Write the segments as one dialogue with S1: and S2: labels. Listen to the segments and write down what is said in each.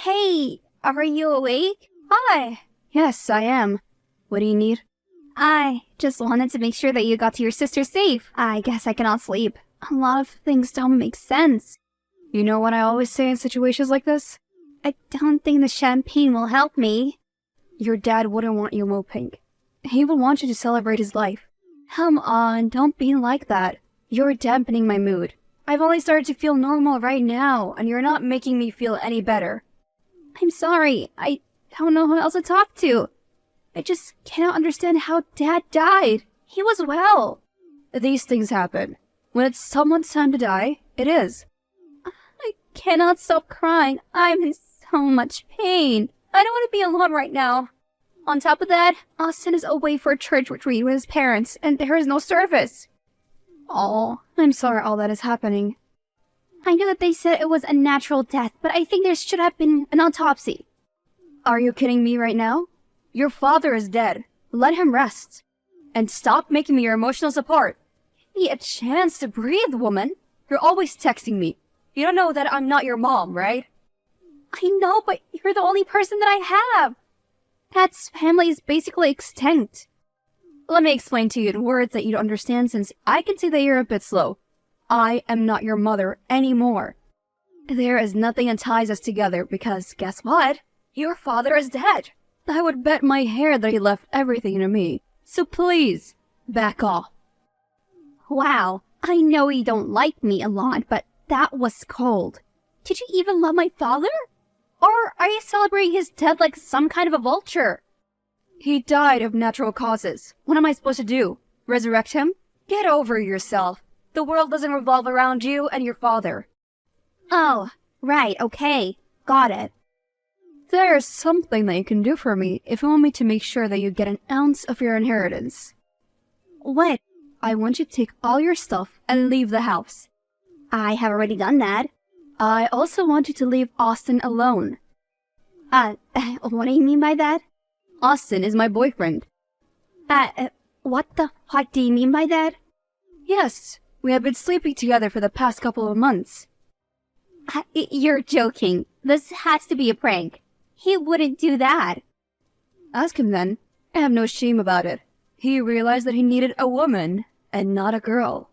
S1: Hey, are you awake? Hi.
S2: Yes, I am. What do you need?
S1: I just wanted to make sure that you got to your sister safe. I guess I cannot sleep. A lot of things don't make sense.
S2: You know what I always say in situations like this?
S1: I don't think the champagne will help me.
S2: Your dad wouldn't want you moping. He would want you to celebrate his life.
S1: Come on, don't be like that.
S2: You're dampening my mood. I've only started to feel normal right now, and you're not making me feel any better.
S1: I'm sorry. I don't know who else to talk to. I just cannot understand how Dad died. He was well.
S2: These things happen. When it's someone's time to die, it is.
S1: I cannot stop crying. I'm in so much pain. I don't want to be alone right now. On top of that, Austin is away for a church retreat with his parents, and there is no service.
S2: Oh, I'm sorry all that is happening.
S1: I know that they said it was a natural death, but I think there should have been an autopsy.
S2: Are you kidding me right now? Your father is dead. Let him rest. And stop making me your emotional support. Give me a chance to breathe, woman. You're always texting me. You don't know that I'm not your mom, right?
S1: I know, but you're the only person that I have. Dad's family is basically extinct.
S2: Let me explain to you in words that you don't understand, since I can see that you're a bit slow. I am not your mother anymore. There is nothing that ties us together because, guess what? Your father is dead. I would bet my hair that he left everything to me. So please, back off.
S1: Wow, I know you don't like me a lot, but that was cold. Did you even love my father? Or are you celebrating his death like some kind of a vulture?
S2: He died of natural causes. What am I supposed to do? Resurrect him? Get over yourself. The world doesn't revolve around you and your father.
S1: Oh, right, okay. Got it.
S2: There's something that you can do for me if you want me to make sure that you get an ounce of your inheritance.
S1: What?
S2: I want you to take all your stuff and leave the house.
S1: I have already done that.
S2: I also want you to leave Austin alone.
S1: What do you mean by that?
S2: Austin is my boyfriend.
S1: What the fuck do you mean by that?
S2: Yes, we have been sleeping together for the past couple of months.
S1: You're joking. This has to be a prank. He wouldn't do that.
S2: Ask him then. I have no shame about it. He realized that he needed a woman and not a girl.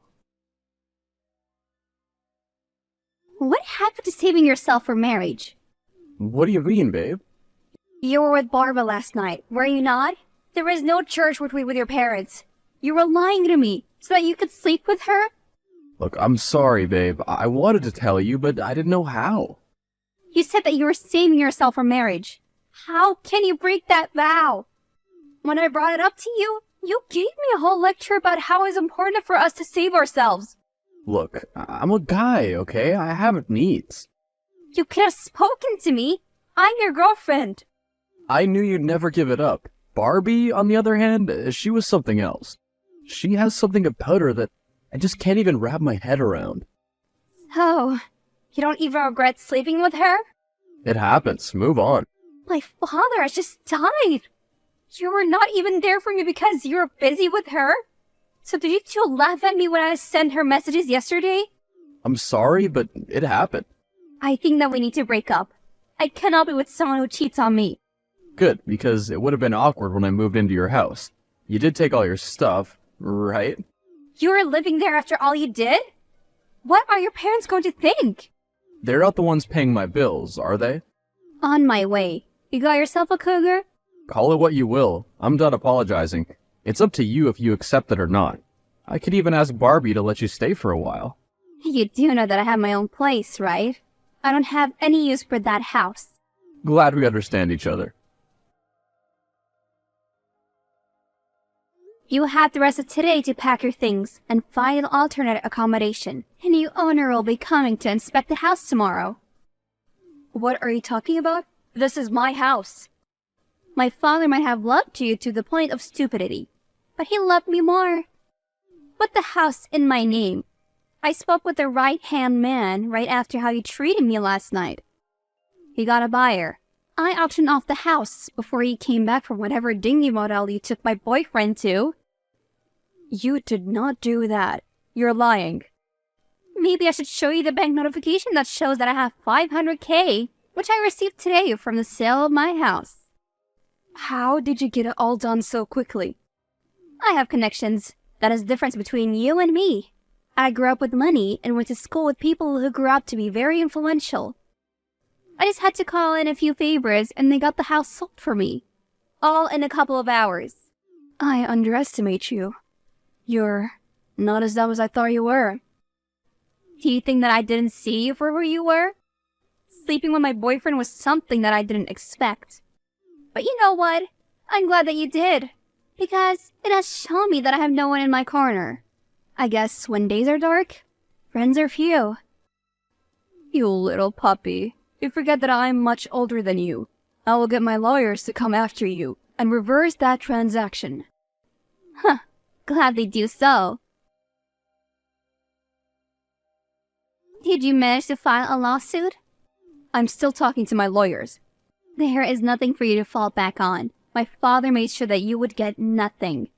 S1: What happened to saving yourself for marriage?
S3: What do you mean, babe?
S1: You were with Barbara last night, were you not? There was no church retreat with your parents. You were lying to me so that you could sleep with her?
S3: Look, I'm sorry, babe. I wanted to tell you, but I didn't know how.
S1: You said that you were saving yourself for marriage. How can you break that vow?
S2: When I brought it up to you, you gave me a whole lecture about how it's important for us to save ourselves.
S3: Look, I'm a guy, okay? I have needs.
S2: You could have spoken to me. I'm your girlfriend.
S3: I knew you'd never give it up. Barbie, on the other hand, she was something else. She has something about her that I just can't even wrap my head around.
S2: Oh, you don't even regret sleeping with her?
S3: It happens. Move on.
S2: My father has just died. You were not even there for me because you were busy with her? So did you two laugh at me when I sent her messages yesterday?
S3: I'm sorry, but it happened.
S2: I think that we need to break up. I cannot be with someone who cheats on me.
S3: Good, because it would have been awkward when I moved into your house. You did take all your stuff, right?
S2: You were living there after all you did? What are your parents going to think?
S3: They're not the ones paying my bills, are they?
S2: On my way. You got yourself a cougar?
S3: Call it what you will. I'm done apologizing. It's up to you if you accept it or not. I could even ask Barbie to let you stay for a while.
S2: You do know that I have my own place, right? I don't have any use for that house.
S3: Glad we understand each other.
S2: You have the rest of today to pack your things and find an alternate accommodation. A new owner will be coming to inspect the house tomorrow. What are you talking about? This is my house. My father might have loved you to the point of stupidity, but he loved me more. Put the house in my name. I spoke with the right-hand man right after how you treated me last night. He got a buyer. I auctioned off the house before he came back from whatever dinghy motel you took my boyfriend to. You did not do that. You're lying. Maybe I should show you the bank notification that shows that I have $500K
S1: which I received today from the sale of my house.
S2: How did you get it all done so quickly?
S1: I have connections. That is the difference between you and me. I grew up with money and went to school with people who grew up to be very influential. I just had to call in a few favors and they got the house sold for me. All in a couple of hours.
S2: I underestimate you. You're not as dumb as I thought you were.
S1: Do you think that I didn't see you for who you were? Sleeping with my boyfriend was something that I didn't expect. But you know what? I'm glad that you did. Because it has shown me that I have no one in my corner. I guess when days are dark, friends are few.
S2: You little puppy. You forget that I'm much older than you. I will get my lawyers to come after you and reverse that transaction.
S1: Huh. Gladly do so. Did you manage to file a lawsuit?
S2: I'm still talking to my lawyers.
S1: There is nothing for you to fall back on. My father made sure that you would get nothing.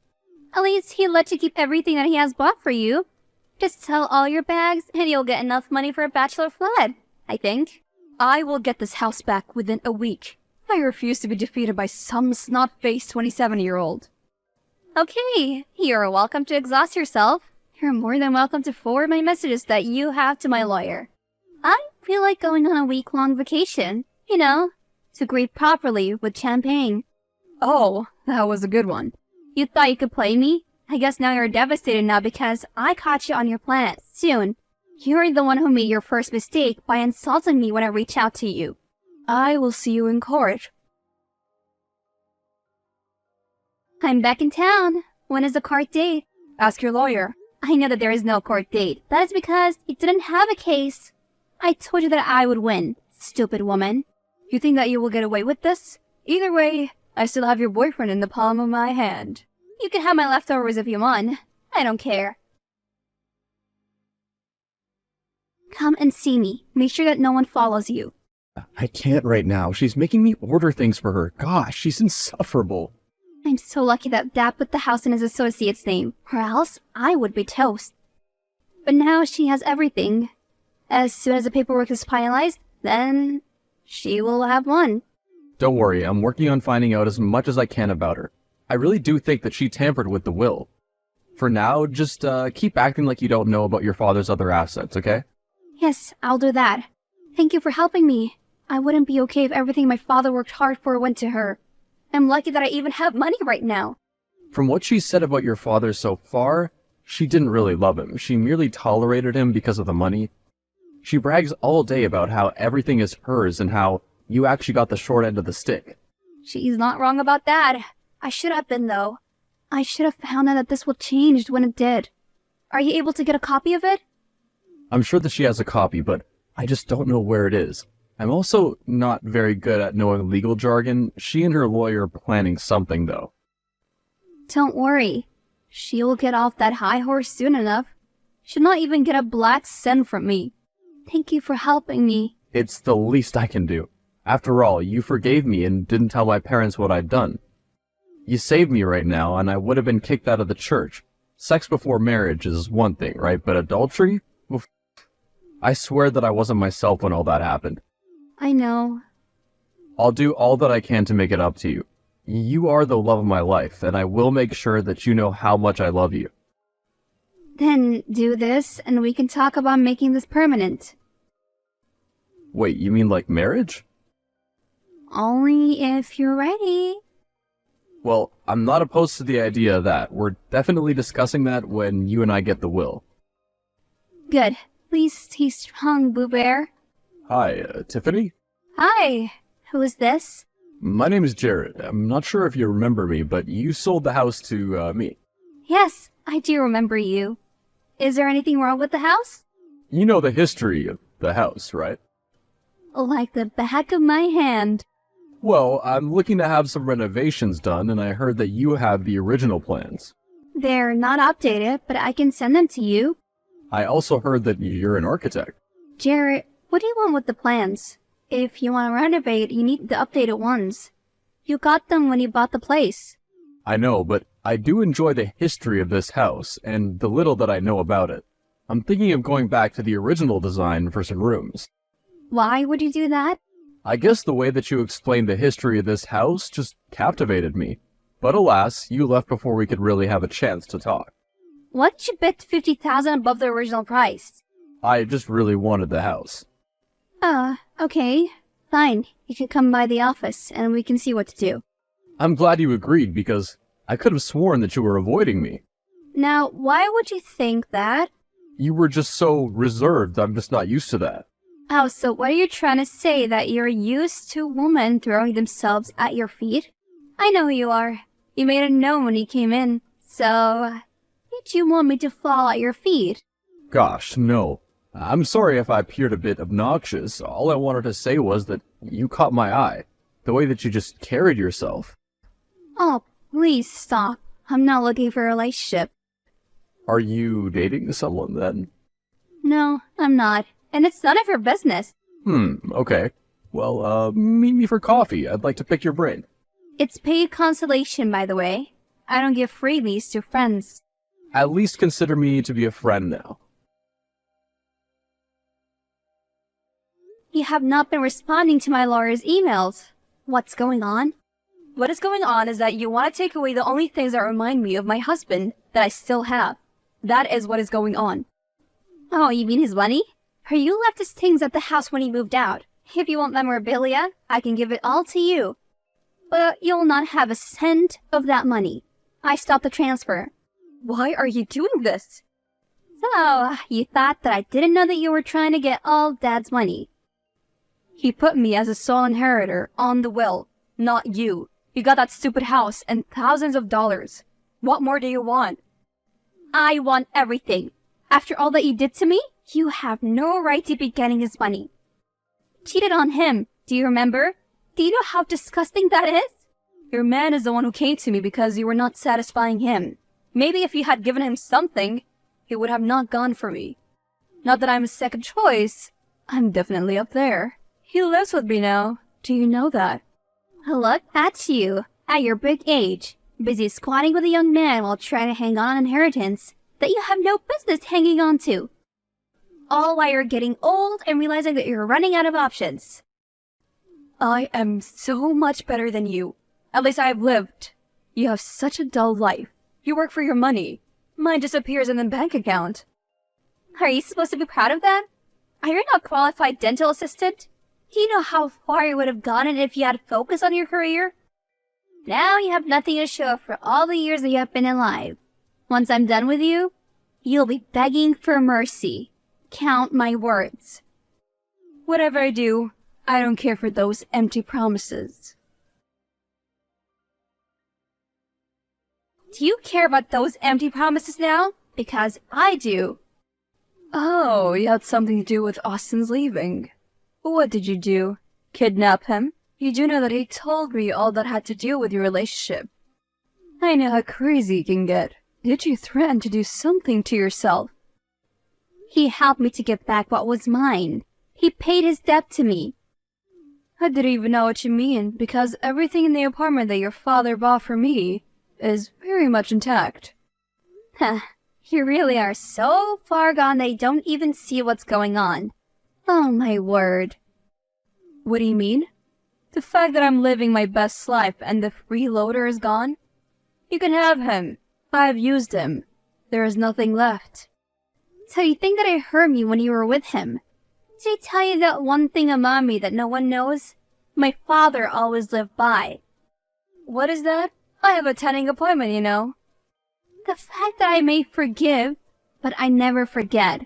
S1: At least he let you keep everything that he has bought for you. Just sell all your bags and you'll get enough money for a bachelor flat, I think.
S2: I will get this house back within a week. I refuse to be defeated by some snot-faced 27-year-old.
S1: Okay, you're welcome to exhaust yourself. You're more than welcome to forward my messages that you have to my lawyer. I feel like going on a week-long vacation, you know, to greet properly with champagne.
S2: Oh, that was a good one.
S1: You thought you could play me? I guess now you're devastated now because I caught you on your planet soon. You're the one who made your first mistake by insulting me when I reached out to you.
S2: I will see you in court.
S1: I'm back in town. When is the court date?
S2: Ask your lawyer.
S1: I know that there is no court date. That is because you didn't have a case. I told you that I would win, stupid woman.
S2: You think that you will get away with this? Either way, I still have your boyfriend in the palm of my hand.
S1: You can have my leftovers if you want. I don't care. Come and see me. Make sure that no one follows you.
S3: I can't right now. She's making me order things for her. Gosh, she's insufferable.
S1: I'm so lucky that Dad put the house in his associate's name, or else I would be toast. But now she has everything. As soon as the paperwork is finalized, then she will have one.
S3: Don't worry, I'm working on finding out as much as I can about her. I really do think that she tampered with the will. For now, just keep acting like you don't know about your father's other assets, okay?
S1: Yes, I'll do that. Thank you for helping me. I wouldn't be okay if everything my father worked hard for went to her. I'm lucky that I even have money right now.
S3: From what she said about your father so far, she didn't really love him. She merely tolerated him because of the money. She brags all day about how everything is hers and how you actually got the short end of the stick.
S1: She's not wrong about that. I should have been, though. I should have found out that this would change when it did. Are you able to get a copy of it?
S3: I'm sure that she has a copy, but I just don't know where it is. I'm also not very good at knowing legal jargon. She and her lawyer are planning something, though.
S1: Don't worry. She will get off that high horse soon enough. She'll not even get a black cent from me. Thank you for helping me.
S3: It's the least I can do. After all, you forgave me and didn't tell my parents what I'd done. You saved me right now, and I would have been kicked out of the church. Sex before marriage is one thing, right? But adultery? Oof. I swear that I wasn't myself when all that happened.
S1: I know.
S3: I'll do all that I can to make it up to you. You are the love of my life, and I will make sure that you know how much I love you.
S1: Then do this, and we can talk about making this permanent.
S3: Wait, you mean like marriage?
S1: Only if you're ready.
S3: Well, I'm not opposed to the idea of that. We're definitely discussing that when you and I get the will.
S1: Good. Please stay strong, Boo Bear.
S3: Hi, Tiffany?
S1: Hi. Who is this?
S3: My name is Jared. I'm not sure if you remember me, but you sold the house to me.
S1: Yes, I do remember you. Is there anything wrong with the house?
S3: You know the history of the house, right?
S1: Like the back of my hand.
S3: Well, I'm looking to have some renovations done, and I heard that you have the original plans.
S1: They're not updated, but I can send them to you.
S3: I also heard that you're an architect.
S1: Jared, what do you want with the plans? If you want to renovate, you need the updated ones. You got them when you bought the place.
S3: I know, but I do enjoy the history of this house, and the little that I know about it. I'm thinking of going back to the original design for some rooms.
S1: Why would you do that?
S3: I guess the way that you explained the history of this house just captivated me. But alas, you left before we could really have a chance to talk.
S2: Why did you bid 50,000 above the original price?
S3: I just really wanted the house.
S2: Okay. Fine. You can come by the office and we can see what to do.
S3: I'm glad you agreed because I could have sworn that you were avoiding me.
S2: Now, why would you think that?
S3: You were just so reserved, I'm just not used to that.
S2: Oh, so what are you trying to say? That you're used to women throwing themselves at your feet? I know who you are. You made it known when you came in. So, did you want me to fall at your feet?
S3: Gosh, no. I'm sorry if I appeared a bit obnoxious. All I wanted to say was that you caught my eye. The way that you just carried yourself.
S2: Oh, please stop. I'm not looking for a relationship.
S3: Are you dating someone then?
S2: No, I'm not. And it's none of your business.
S3: Okay. Well, meet me for coffee. I'd like to pick your brain.
S2: It's paid consolation, by the way. I don't give freebies to friends.
S3: At least consider me to be a friend now.
S2: You have not been responding to my lawyer's emails. What's going on?
S1: What is going on is that you want to take away the only things that remind me of my husband that I still have. That is what is going on.
S2: Oh, you mean his money? You left his things at the house when he moved out. If you want memorabilia, I can give it all to you. But you'll not have a cent of that money. I stopped the transfer.
S1: Why are you doing this?
S2: So, you thought that I didn't know that you were trying to get all Dad's money.
S1: He put me as a sole inheritor on the will, not you. You got that stupid house and thousands of dollars. What more do you want?
S2: I want everything. After all that you did to me, you have no right to be getting his money. Cheated on him, do you remember? Do you know how disgusting that is?
S1: Your man is the one who came to me because you were not satisfying him. Maybe if you had given him something, he would have not gone for me. Not that I'm a second choice. I'm definitely up there. He lives with me now. Do you know that?
S2: Look at you, at your big age, busy squatting with a young man while trying to hang on an inheritance that you have no business hanging on to. All while you're getting old and realizing that you're running out of options.
S1: I am so much better than you. At least I have lived. You have such a dull life. You work for your money. Mine disappears in the bank account.
S2: Are you supposed to be proud of that? Are you not a qualified dental assistant? Do you know how far you would have gotten if you had focused on your career? Now you have nothing to show for all the years that you have been alive. Once I'm done with you, you'll be begging for mercy. Count my words.
S1: Whatever I do, I don't care for those empty promises.
S2: Do you care about those empty promises now? Because I do.
S1: Oh, you had something to do with Austin's leaving. What did you do? Kidnap him? You do know that he told me all that had to do with your relationship. I know how crazy you can get. Did you threaten to do something to yourself?
S2: He helped me to get back what was mine. He paid his debt to me.
S1: I didn't even know what you mean, because everything in the apartment that your father bought for me is very much intact.
S2: You really are so far gone that you don't even see what's going on. Oh my word.
S1: What do you mean? The fact that I'm living my best life and the freeloader is gone? You can have him. I've used him. There is nothing left.
S2: So you think that I hurt you when you were with him? Did I tell you that one thing about me that no one knows? My father always lived by.
S1: What is that? I have a attending appointment, you know.
S2: The fact that I may forgive, but I never forget.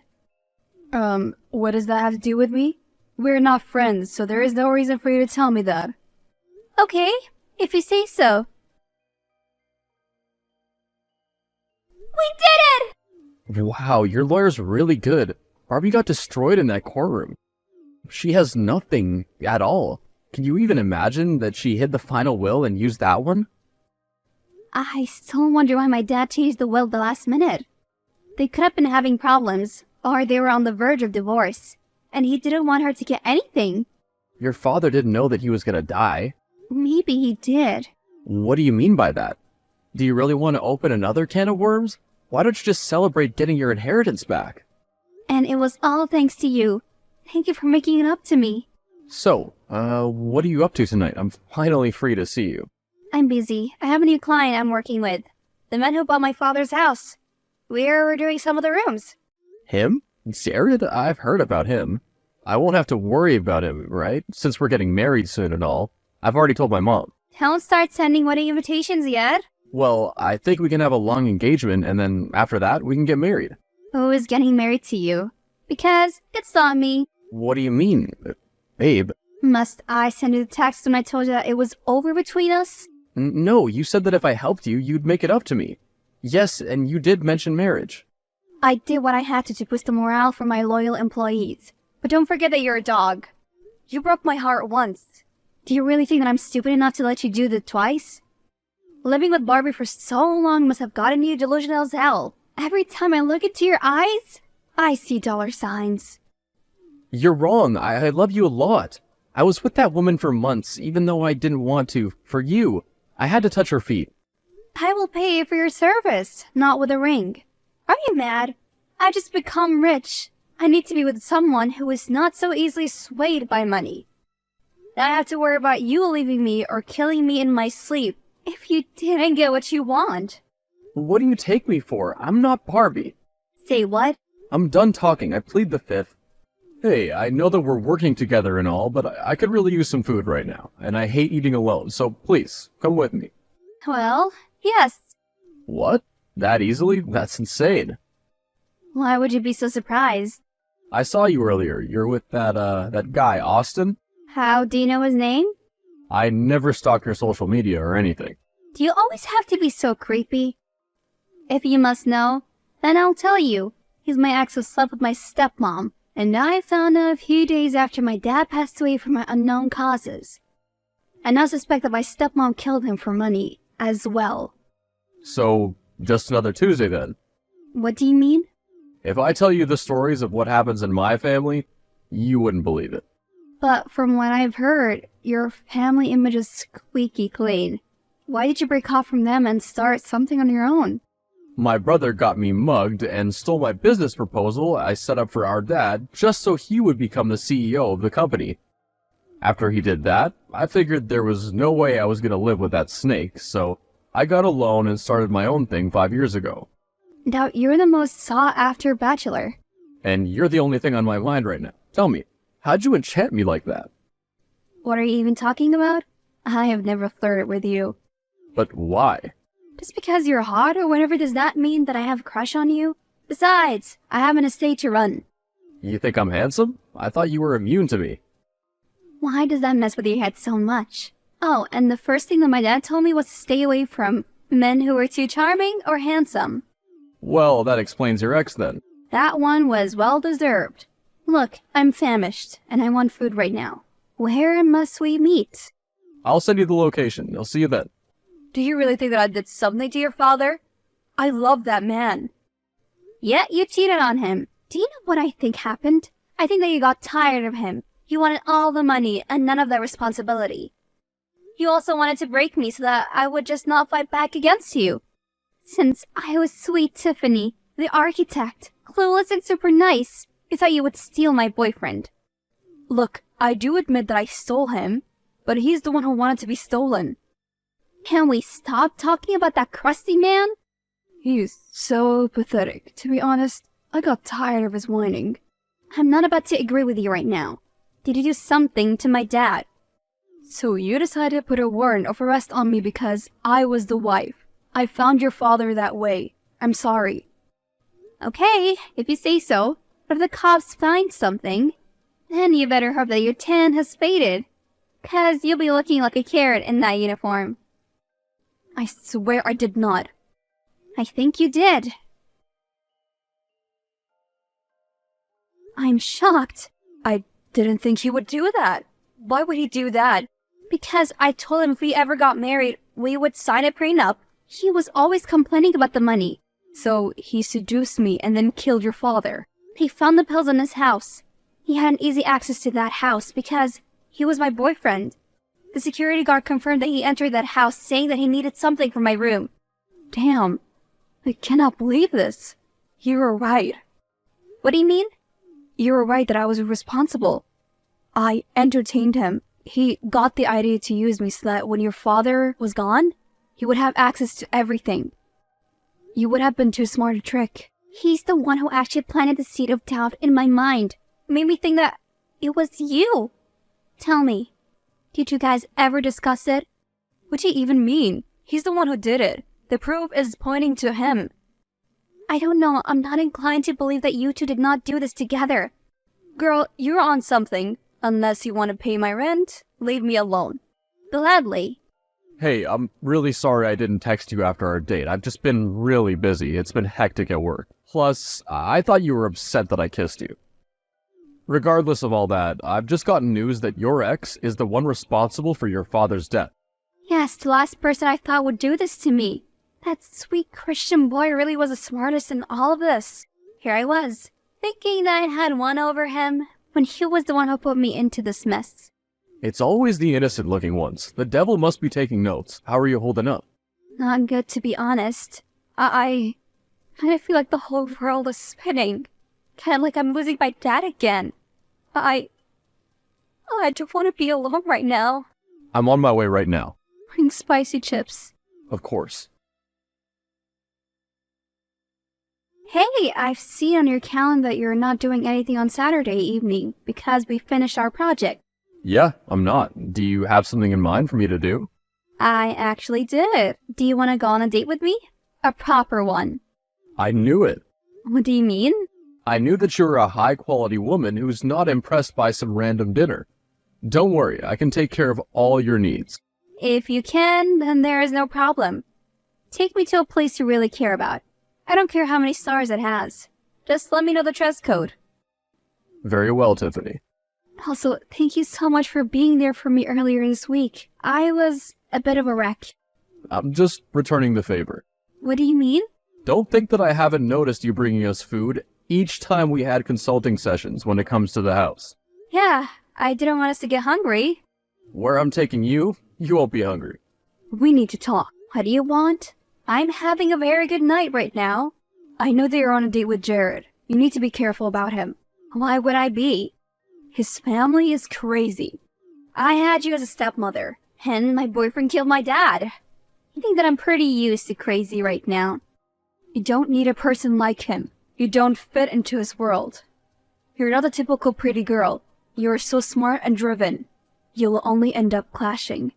S1: What does that have to do with me? We're not friends, so there is no reason for you to tell me that.
S2: Okay, if you say so. We did it!
S3: Wow, your lawyer's really good. Barbie got destroyed in that courtroom. She has nothing at all. Can you even imagine that she hid the final will and used that one?
S2: I still wonder why my dad changed the will at the last minute. They could have been having problems, or they were on the verge of divorce, and he didn't want her to get anything.
S3: Your father didn't know that he was gonna die.
S2: Maybe he did.
S3: What do you mean by that? Do you really want to open another can of worms? Why don't you just celebrate getting your inheritance back?
S2: And it was all thanks to you. Thank you for making it up to me.
S3: So, what are you up to tonight? I'm finally free to see you.
S2: I'm busy. I have a new client I'm working with. The man who bought my father's house. We're doing some of the rooms.
S3: Him? Jared? I've heard about him. I won't have to worry about him, right? Since we're getting married soon and all. I've already told my mom.
S2: Don't start sending wedding invitations yet.
S3: Well, I think we can have a long engagement, and then after that, we can get married.
S2: Who is getting married to you? Because it's not me.
S3: What do you mean? Babe?
S2: Must I send you the text when I told you that it was over between us?
S3: No, you said that if I helped you, you'd make it up to me. Yes, and you did mention marriage.
S2: I did what I had to boost the morale for my loyal employees. But don't forget that you're a dog. You broke my heart once. Do you really think that I'm stupid enough to let you do that twice? Living with Barbie for so long must have gotten you delusional as hell. Every time I look into your eyes, I see dollar signs.
S3: You're wrong. I love you a lot. I was with that woman for months, even though I didn't want to. For you. I had to touch her feet.
S2: I will pay you for your service, not with a ring. Are you mad? I've just become rich. I need to be with someone who is not so easily swayed by money. I have to worry about you leaving me or killing me in my sleep if you didn't get what you want.
S3: What do you take me for? I'm not Barbie.
S2: Say what?
S3: I'm done talking. I plead the fifth. Hey, I know that we're working together and all, but I could really use some food right now, and I hate eating alone, so please, come with me.
S2: Well, yes.
S3: What? That easily? That's insane.
S2: Why would you be so surprised?
S3: I saw you earlier. You're with that guy, Austin?
S2: How do you know his name?
S3: I never stalk your social media or anything.
S2: Do you always have to be so creepy? If you must know, then I'll tell you. He's my ex who slept with my stepmom, and I found out a few days after my dad passed away from unknown causes. I now suspect that my stepmom killed him for money as well.
S3: So, just another Tuesday then?
S2: What do you mean?
S3: If I tell you the stories of what happens in my family, you wouldn't believe it.
S2: But from what I've heard, your family image is squeaky clean. Why did you break off from them and start something on your own?
S3: My brother got me mugged and stole my business proposal I set up for our dad just so he would become the CEO of the company. After he did that, I figured there was no way I was going to live with that snake, so I got a loan and started my own thing 5 years ago.
S2: Now you're the most sought-after bachelor.
S3: And you're the only thing on my mind right now. Tell me, how'd you enchant me like that?
S2: What are you even talking about? I have never flirted with you.
S3: But why?
S2: Just because you're hot or whatever does that mean that I have a crush on you? Besides, I have an estate to run.
S3: You think I'm handsome? I thought you were immune to me.
S2: Why does that mess with your head so much? Oh, and the first thing that my dad told me was to stay away from men who were too charming or handsome.
S3: Well, that explains your ex then.
S2: That one was well deserved. Look, I'm famished, and I want food right now. Where must we meet?
S3: I'll send you the location. I'll see you then.
S1: Do you really think that I did something to your father? I love that man.
S2: Yeah, you cheated on him. Do you know what I think happened? I think that you got tired of him. You wanted all the money and none of the responsibility. You also wanted to break me so that I would just not fight back against you. Since I was sweet Tiffany, the architect, clueless and super nice, you thought you would steal my boyfriend.
S1: Look, I do admit that I stole him, but he's the one who wanted to be stolen.
S2: Can we stop talking about that crusty man?
S1: He's so pathetic. To be honest, I got tired of his whining.
S2: I'm not about to agree with you right now. Did you do something to my dad?
S1: So you decided to put a warrant of arrest on me because I was the wife. I found your father that way. I'm sorry.
S2: Okay, if you say so. But if the cops find something, then you better hope that your tan has faded. 'Cause you'll be looking like a carrot in that uniform.
S1: I swear I did not.
S2: I think you did. I'm shocked.
S1: I didn't think he would do that. Why would he do that?
S2: Because I told him if we ever got married, we would sign a prenup. He was always complaining about the money.
S1: So he seduced me and then killed your father.
S2: He found the pills in his house. He had an easy access to that house because he was my boyfriend. The security guard confirmed that he entered that house saying that he needed something from my room.
S1: Damn. I cannot believe this. You were right.
S2: What do you mean?
S1: You were right that I was irresponsible. I entertained him. He got the idea to use me so that when your father was gone, he would have access to everything. You would have been too smart to trick.
S2: He's the one who actually planted the seed of doubt in my mind. Made me think that it was you. Tell me, did you guys ever discuss it?
S1: What do you even mean? He's the one who did it. The proof is pointing to him.
S2: I don't know. I'm not inclined to believe that you two did not do this together.
S1: Girl, you're on something. Unless you want to pay my rent, leave me alone.
S2: Gladly.
S3: Hey, I'm really sorry I didn't text you after our date. I've just been really busy. It's been hectic at work. Plus, I thought you were upset that I kissed you. Regardless of all that, I've just gotten news that your ex is the one responsible for your father's death.
S2: Yes, the last person I thought would do this to me. That sweet Christian boy really was the smartest in all of this. Here I was, thinking that I had one over him, when he was the one who put me into this mess.
S3: It's always the innocent-looking ones. The devil must be taking notes. How are you holding up?
S2: Not good, to be honest.
S1: I kind of feel like the whole world is spinning. Kind of like I'm losing my dad again. I just want to be alone right now.
S3: I'm on my way right now.
S1: Bring spicy chips.
S3: Of course.
S2: Hey, I've seen on your calendar that you're not doing anything on Saturday evening because we finished our project.
S3: Yeah, I'm not. Do you have something in mind for me to do?
S2: I actually did. Do you want to go on a date with me? A proper one.
S3: I knew it.
S2: What do you mean?
S3: I knew that you're a high-quality woman who's not impressed by some random dinner. Don't worry, I can take care of all your needs.
S2: If you can, then there is no problem. Take me to a place you really care about. I don't care how many stars it has. Just let me know the dress code.
S3: Very well, Tiffany.
S2: Also, thank you so much for being there for me earlier this week. I was a bit of a wreck.
S3: I'm just returning the favor.
S2: What do you mean?
S3: Don't think that I haven't noticed you bringing us food each time we had consulting sessions when it comes to the house.
S2: Yeah, I didn't want us to get hungry.
S3: Where I'm taking you, you won't be hungry.
S1: We need to talk.
S2: What do you want? I'm having a very good night right now.
S1: I know that you're on a date with Jared. You need to be careful about him.
S2: Why would I be?
S1: His family is crazy.
S2: I had you as a stepmother, and my boyfriend killed my dad. I think that I'm pretty used to crazy right now.
S1: You don't need a person like him. You don't fit into his world. You're not a typical pretty girl. You're so smart and driven. You'll only end up clashing.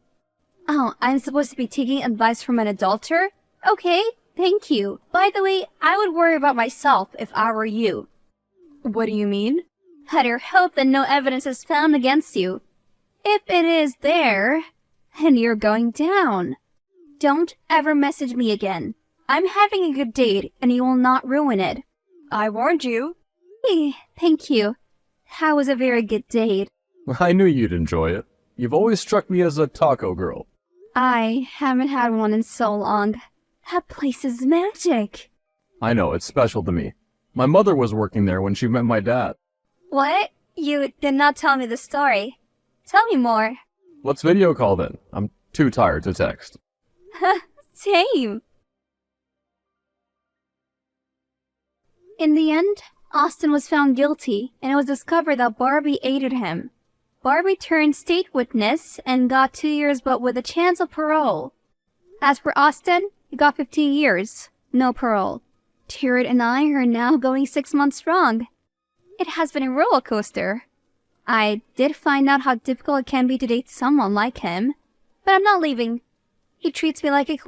S2: Oh, I'm supposed to be taking advice from an adulterer? Okay, thank you. By the way, I would worry about myself if I were you.
S1: What do you mean?
S2: Better hope that no evidence is found against you. If it is there, then you're going down. Don't ever message me again. I'm having a good date, and you will not ruin it.
S1: I warned you.
S2: Thank you. That was a very good date.
S3: I knew you'd enjoy it. You've always struck me as a taco girl.
S2: I haven't had one in so long. That place is magic.
S3: I know, it's special to me. My mother was working there when she met my dad.
S2: What? You did not tell me the story. Tell me more.
S3: Let's video call then. I'm too tired to text.
S2: Same. In the end, Austin was found guilty, and it was discovered that Barbie aided him. Barbie turned state witness and got 2 years but with a chance of parole. As for Austin, he got 15 years, no parole. Jared and I are now going 6 months strong. It has been a roller coaster. I did find out how difficult it can be to date someone like him, but I'm not leaving. He treats me like a